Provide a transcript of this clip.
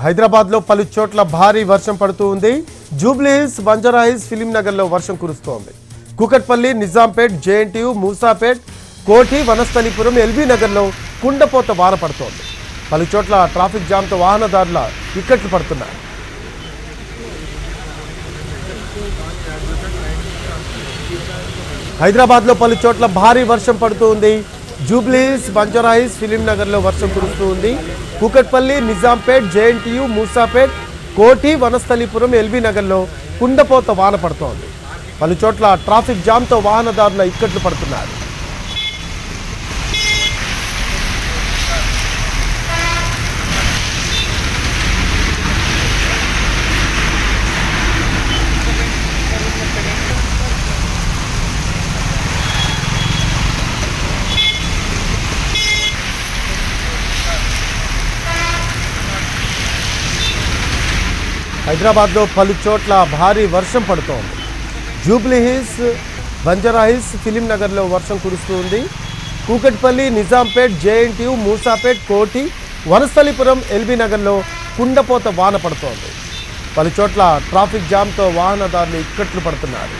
హైదరాబాద్లో పలు చోట్ల భారీ వర్షం పడుతూ ఉంది. జూబ్లీహిల్స్, బంజారాహిల్స్, ఫిలిం నగర్లో వర్షం కురుస్తోంది. కూకట్పల్లి, నిజాంపేట్, జేఎన్టీయూ, మూసాపేట్, కోఠి, వనస్థలిపురం, ఎల్బీ నగర్లో కుండపోత వాన పడుతోంది. పలు చోట్ల ట్రాఫిక్ జామ్తో వాహనదారుల ఇక్కట్లు పడుతున్నారు. హైదరాబాద్లో పలు చోట్ల భారీ వర్షం పడుతూ ఉంది. జూబ్లీహిల్స్, బంజారాహిల్స్, ఫిలిం నగర్లో వర్షం కురుస్తూ ఉంది. కూకట్పల్లి, నిజాంపేట్, జేఎన్టీయూ, మూసాపేట్, కోఠి, వనస్థలిపురం, ఎల్బీ నగర్లో కుండపోత వాన పడుతోంది. పలు చోట్ల ట్రాఫిక్ జామ్తో వాహనదారుల ఇక్కట్లు పడుతున్నారు. హైదరాబాద్లో పలు చోట్ల భారీ వర్షం పడుతోంది. జూబ్లీహిల్స్, బంజారాహిల్స్, ఫిలిం నగర్లో వర్షం కురుస్తూ ఉంది. కూకట్పల్లి, నిజాంపేట్, జేఎన్టీయూ, మూసాపేట్, కోఠి, వనస్థలిపురం, ఎల్బీ నగర్లో కుండపోత వాన పడుతోంది. పలు చోట్ల ట్రాఫిక్ జామ్తో వాహనదారులు ఇక్కట్లు పడుతున్నారు.